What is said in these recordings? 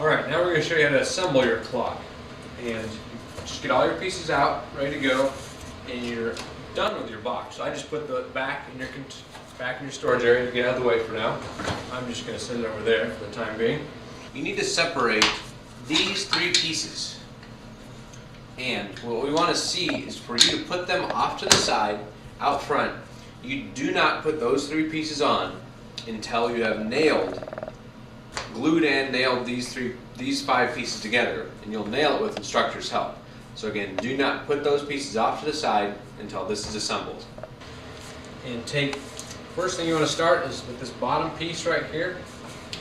Alright, now we're going to show you how to assemble your clock. And just get all your pieces out, ready to go, and you're done with your box. So I just put the back in your storage area to get out of the way for now. I'm just going to set it over there for the time being. You need to separate these three pieces. And what we want to see is for you to put them off to the side, out front. You do not put those three pieces on until you have glued and nailed these five pieces together, and you'll nail it with instructor's help. So again, do not put those pieces off to the side until this is assembled. And first thing you want to start is with this bottom piece right here.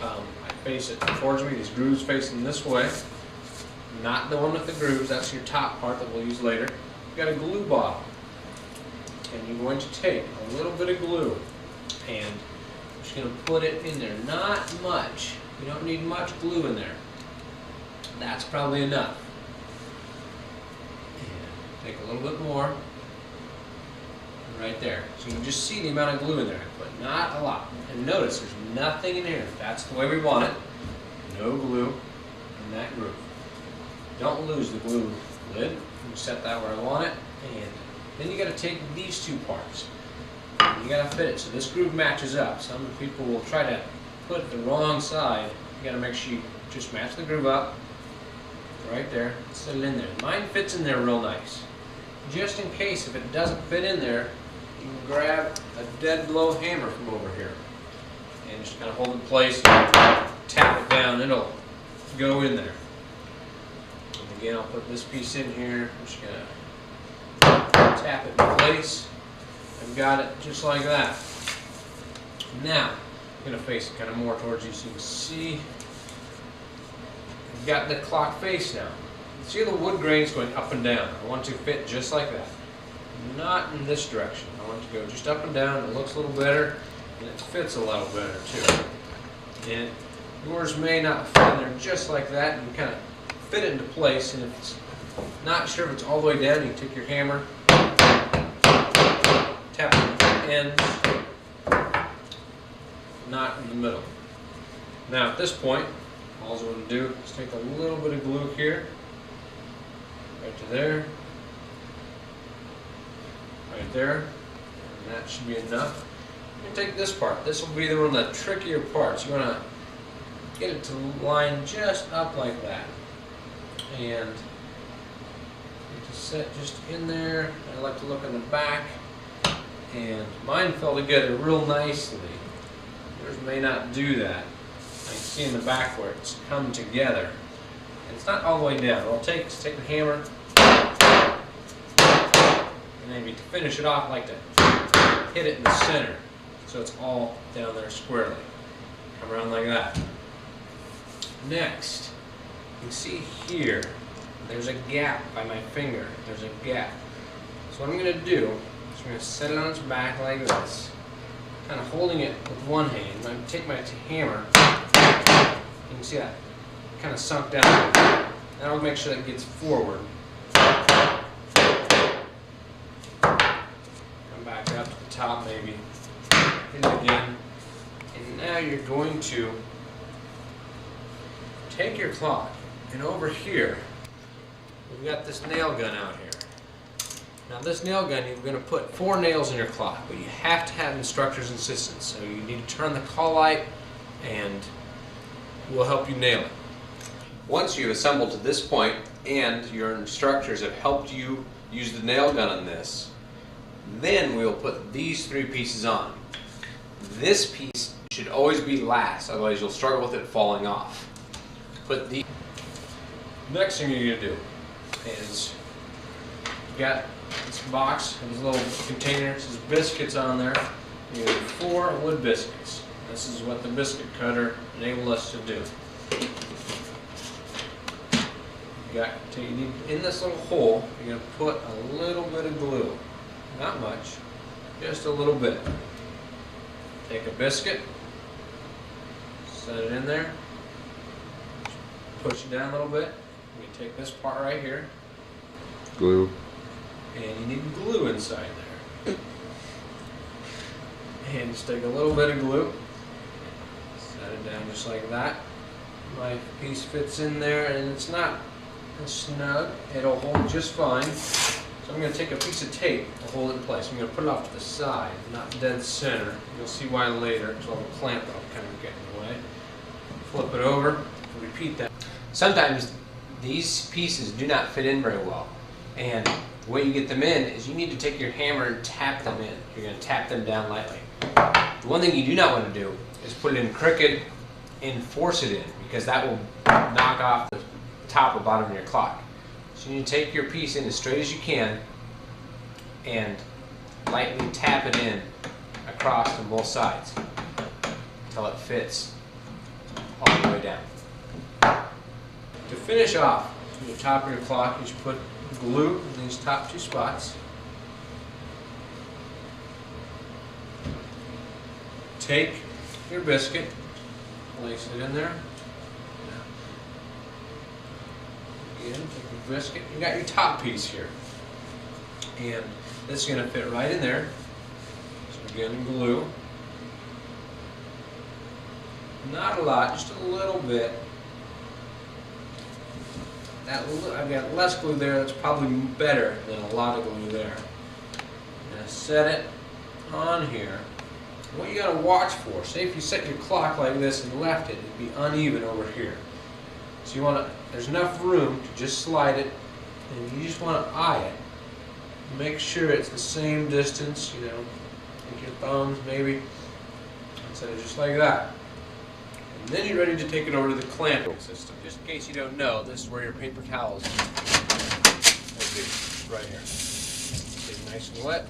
I face it towards me, these grooves facing this way. Not the one with the grooves, that's your top part that we'll use later. You've got a glue bottle. And you're going to take a little bit of glue and I'm just going to put it in there. Not much. You don't need much glue in there. That's probably enough. And take a little bit more. Right there. So you can just see the amount of glue in there, but not a lot. And notice there's nothing in here. That's the way we want it. No glue in that groove. Don't lose the glue lid. You set that where I want it. And then you got to take these two parts. And you got to fit it so this groove matches up. Some people will try to put it the wrong side. You got to make sure you just match the groove up. Right there. Set it in there. Mine fits in there real nice. Just in case if it doesn't fit in there, you can grab a dead blow hammer from over here and just kind of hold it in place, tap it down, it'll go in there. And again, I'll put this piece in here, I'm just going to tap it in place. I've got it just like that. Now, I'm going to face it kind of more towards you so you can see. I've got the clock face now. See the wood grains going up and down. I want to fit just like that. Not in this direction. I want to go just up and down. It looks a little better and it fits a little better too. And yours may not fit in there just like that. You can kind of fit it into place, and if it's not sure if it's all the way down, you can take your hammer, tap the ends, not in the middle. Now at this point, all I'm going to do is take a little bit of glue here, right to there, right there, and that should be enough. You take this part. This will be one of the trickier parts. You want to get it to line just up like that, and just set just in there. I like to look in the back, and mine fell together real nicely. Yours may not do that. I can see in the back where it's come together. And it's not all the way down. What I'll take is take the hammer, and maybe to finish it off, I like to hit it in the center so it's all down there squarely. Come around like that. Next, you can see here, there's a gap by my finger. There's a gap. So what I'm going to do is I'm going to set it on its back like this, kind of holding it with one hand. I'm going to take my hammer. You can see that kind of sunk down. Now I'll make sure that it gets forward. Come back up to the top maybe. Hit it again. And now you're going to take your clock, and over here we've got this nail gun out here. Now this nail gun, you're going to put 4 nails in your clock, but you have to have instructor's assistance. So you need to turn the call light and we'll help you nail it. Once you've assembled to this point and your instructors have helped you use the nail gun on this, then we'll put these 3 pieces on. This piece should always be last, otherwise you'll struggle with it falling off. Put the next thing you're going to do is you've got this box and this little container. This is biscuits on there. You have 4 wood biscuits. This is what the biscuit cutter enabled us to do. You need, in this little hole, you're going to put a little bit of glue. Not much, just a little bit. Take a biscuit, set it in there, push it down a little bit. You take this part right here. Glue. And you need glue inside there. And just take a little bit of glue, set it down just like that. My piece fits in there and it's not snug. It'll hold just fine. So I'm going to take a piece of tape to hold it in place. I'm going to put it off to the side, not dead center. You'll see why later. So I'll have a clamp that'll kind of get in the way. Flip it over, repeat that. Sometimes these pieces do not fit in very well. And the way you get them in is you need to take your hammer and tap them in. You're going to tap them down lightly. The one thing you do not want to do is put it in crooked and force it in, because that will knock off the top or bottom of your clock. So you need to take your piece in as straight as you can and lightly tap it in across on both sides until it fits all the way down. To finish off the top of your clock, you should put glue in these top two spots. Take your biscuit, place it in there. Again, take your biscuit. You got your top piece here. And this is going to fit right in there. So again, glue. Not a lot, just a little bit. I've got less glue there, that's probably better than a lot of glue there. Now set it on here. What you got to watch for, say if you set your clock like this and left it, it'd be uneven over here. So you want to, there's enough room to just slide it, and you just want to eye it. Make sure it's the same distance, you know, take your thumbs maybe, and set it just like that. And then you're ready to take it over to the clamping system. Just in case you don't know, this is where your paper towels will be, right here. Get it nice and wet.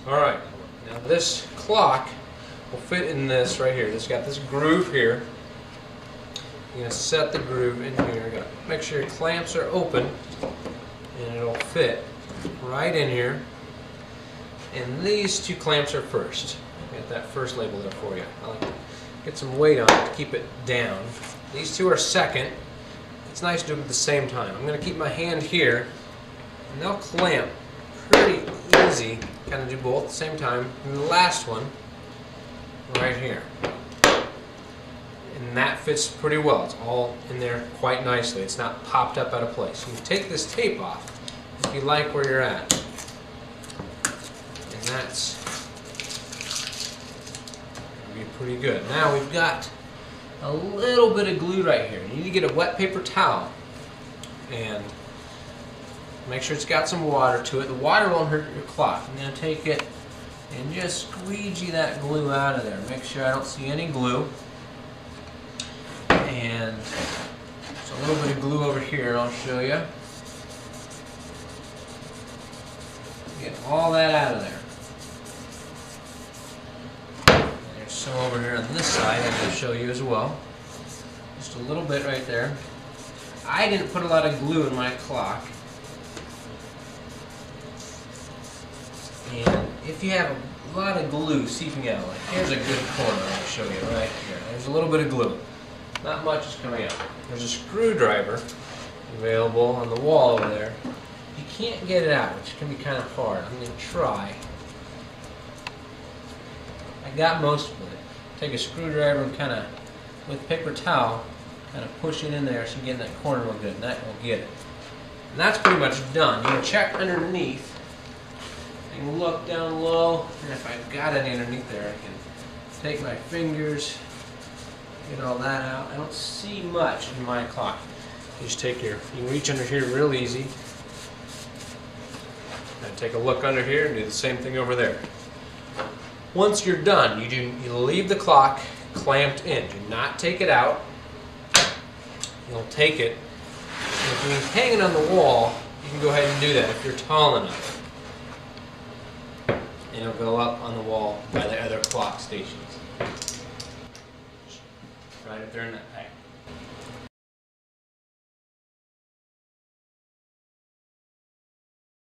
Alright, now this clock will fit in this right here. It's got this groove here. You're going to set the groove in here. You're going to make sure your clamps are open and it'll fit right in here. And these two clamps are first. Get that first label there for you. I like to get some weight on it to keep it down. These two are second. It's nice to do them at the same time. I'm going to keep my hand here and they'll clamp pretty easy. Kind of do both at the same time. And the last one right here. And that fits pretty well. It's all in there quite nicely. It's not popped up out of place. You can take this tape off if you like where you're at. And that's going to be pretty good. Now we've got a little bit of glue right here. You need to get a wet paper towel and make sure it's got some water to it. The water won't hurt your clock. I'm going to take it and just squeegee that glue out of there. Make sure I don't see any glue. And there's a little bit of glue over here, I'll show you. Get all that out of there. And there's some over here on this side I'm going to show you as well. Just a little bit right there. I didn't put a lot of glue in my clock. And if you have a lot of glue seeping out, like here's a good corner I'll show you right here. There's a little bit of glue. Not much is coming out. There's a screwdriver available on the wall over there. You can't get it out, which can be kind of hard. I'm going to try. I got most of it. Take a screwdriver and kind of, with paper towel, kind of push it in there so you get in that corner real good, and that will get it. And that's pretty much done. You can check underneath. You can look down low, and if I've got any underneath there, I can take my fingers, get all that out. I don't see much in my clock. You just take your, you can reach under here real easy. And take a look under here and do the same thing over there. Once you're done, you leave the clock clamped in. Do not take it out. You'll take it. And if you hang it on the wall, you can go ahead and do that if you're tall enough. And it'll go up on the wall by the other clock stations. Right up there in that pack.